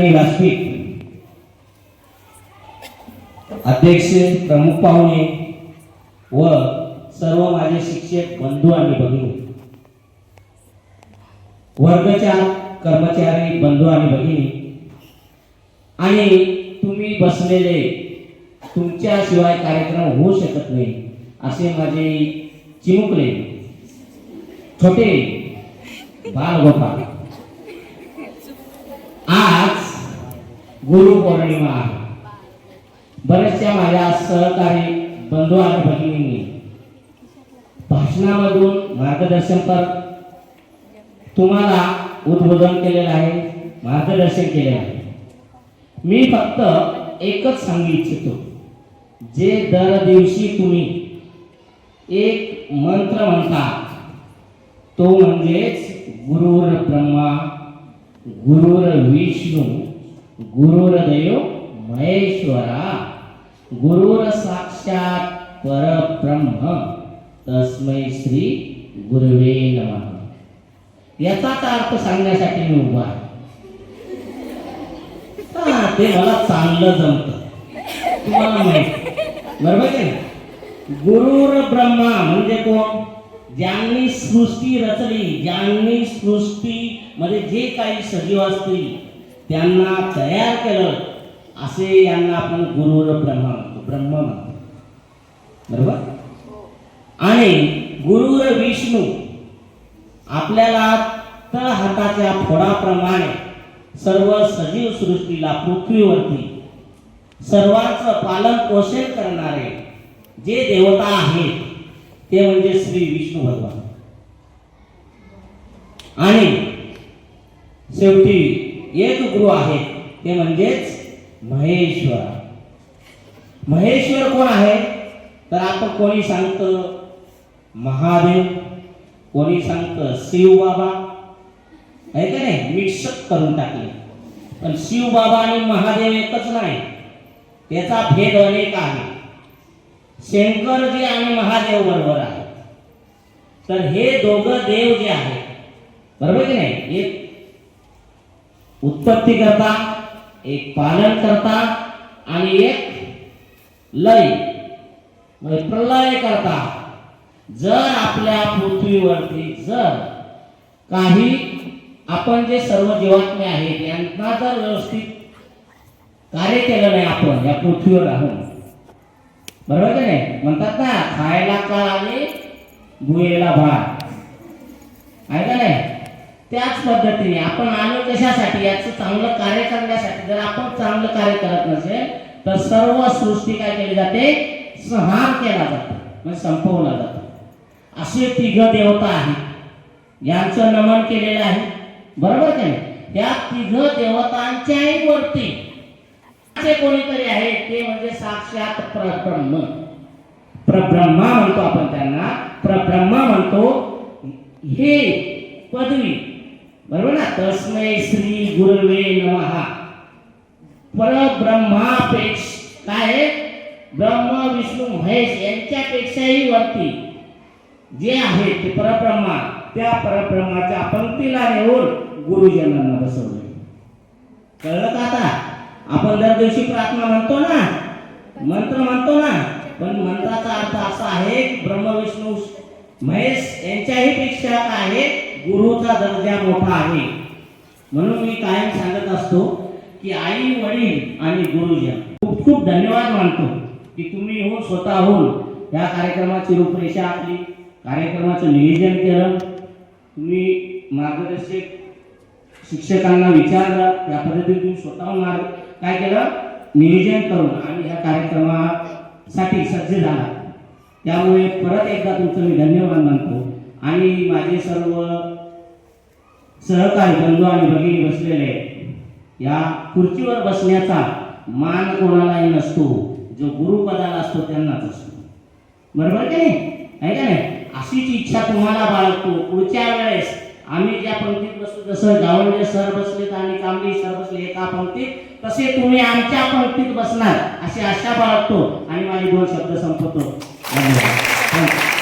व्यासपीठ अध्यक्ष, प्रमुख पाहुणे व सर्व माझे शिक्षक बंधू आणि भगिनी, वर्गाच्या कर्मचारी बंधू आणि भगिनी, आणि तुम्ही बसलेले, तुमच्याशिवाय कार्यक्रम होऊ शकत नाही असे माझे चिमुकले छोटे बालगोपाल, आज गुरुपौर्णिमा आहे. बरेचशा माझ्या सहकारी बंधू आणि भगिनींनी भाषणामधून मार्गदर्शन कर तुम्हाला उद्बोधन केलेलं आहे, मार्गदर्शन केले आहे. मी फक्त एकच सांगू इच्छितो, जे दर दिवशी तुम्ही एक मंत्र म्हणता तो म्हणजेच गुरुर ब्रह्मा गुरुर विष्णू गुरुर्देव महेश्वरा गुरुर साक्षात परब्रह्म तस्मै श्री गुरुवे नमः, याचाच अर्थ सांगण्यासाठी मी उभा आहे. ते मला चांगलं जमतं, तुम्हाला माहिती बरोबर आहे. गुरुर ब्रह्मा म्हणजे कोण? ज्यांनी सृष्टी रचली, ज्यांनी सृष्टी मध्ये जे काही सजीव असतील त्यांना तयार केलं, असे यांना आपण गुरुर ब्रह्मा म्हणतो, ब्रह्म म्हणतो बरोबर. आणि गुरुर विष्णू आपल्याला तळ हाताच्या फोडाप्रमाणे सर्व सजीव सृष्टीला पृथ्वीवरती सर्वांचं पालन पोषण करणारे जे देवता आहेत ते म्हणजे श्री विष्णू भगवान. आणि शेवटी एक गुरु आहेत ते म्हणजेच महेश्वर. महेश्वर कोण आहे? तर आपण कोणी सांगतं महादेव, कोणी सांगतं शिव बाबा, आहे का नाही, मिक्सअप करून टाकले. पण शिव बाबा आणि महादेव एकच नाही, त्याचा भेद अनेक आहे. शंकरजी आणि महादेव बरोबर आहे. तर हे दोघं देव जे आहेत बरोबर की नाही, एक उत्पत्ती करता, एक पालन करता आणि एक लय म्हणजे प्रलय करता. जर आपल्या पृथ्वीवरती जर काही आपण जे सर्व जीवात्मे आहेत यांना जर व्यवस्थित कार्य केलं नाही आपण या पृथ्वीवर राहून, बरोबर की नाही, म्हणतात ना खायला काळ आणि गुहेला भात, आहे का नाही. त्याच पद्धतीने आपण आलो कशासाठी, याचं चांगलं कार्य करण्यासाठी. जर आपण चांगलं कार्य करत नसेल तर सर्व सृष्टी काय केली जाते, संहार केला जातो, म्हणजे संपवला जातो. असे तिघ देवता आहेत, यांचं नमन केलेलं आहे बरोबर की नाही. त्या तिघ देवतांच्याही वरती कोणीतरी आहे ते म्हणजे साक्षात परब्रह्म. परब्रह्मा म्हणतो आपण त्यांना, परब्रह्मा म्हणतो. हे पदवी बरोबर ना, तस्मै श्री गुरुवे नमः. परब्रह्मापेक्षा काय, ब्रह्म विष्णू महेश यांच्यापेक्षाही वरती जे आहे ते परब्रह्मा, त्या परब्रह्माच्या पंक्तीला नेऊन गुरुजनांना बसवले. कळलं का आता? आपण दर दिवशी प्रार्थना म्हणतो ना, मंत्र म्हणतो ना, पण मंत्राचा अर्थ असा आहे ब्रह्म विष्णू महेश यांच्याही पेक्षा काय आहे, गुरुचा दर्जा मोठा आहे. म्हणून मी कायम सांगत असतो की आई वडील आणि गुरुजन खूप खूप धन्यवाद मानतो की तुम्ही हो स्वतःहून या कार्यक्रमाची रूपरेषा आखली, कार्यक्रमाचं नियोजन केलं, तुम्ही मार्गदर्शक शिक्षकांना विचारलं, त्या पद्धतीने तुम्ही स्वतःहून काय केलं, नियोजन करून आणि ह्या कार्यक्रमासाठी सज्ज झाला. त्यामुळे परत एकदा तुमचं मी धन्यवाद मानतो. आणि माझे सर्व सहकारी बंधू आणि भगिनी बसलेले, या खुर्चीवर बसण्याचा मान कोणालाही नसतो, जो गुरुपदाला असतो त्यांनाच असतो, बरोबर की नाही, आहे का नाही. अशीच इच्छा तुम्हाला बाळगतो. पुढच्या वेळेस आम्ही ज्या पंक्तीत बसतो, जसं गावंडे सर बसलेत आणि कांबळी सर बसले एका पंक्तीत, तसे तुम्ही आमच्या पंक्तीत बसणार अशी आशा बाळगतो आणि माझे दोन शब्द संपवतो. धन्यवाद.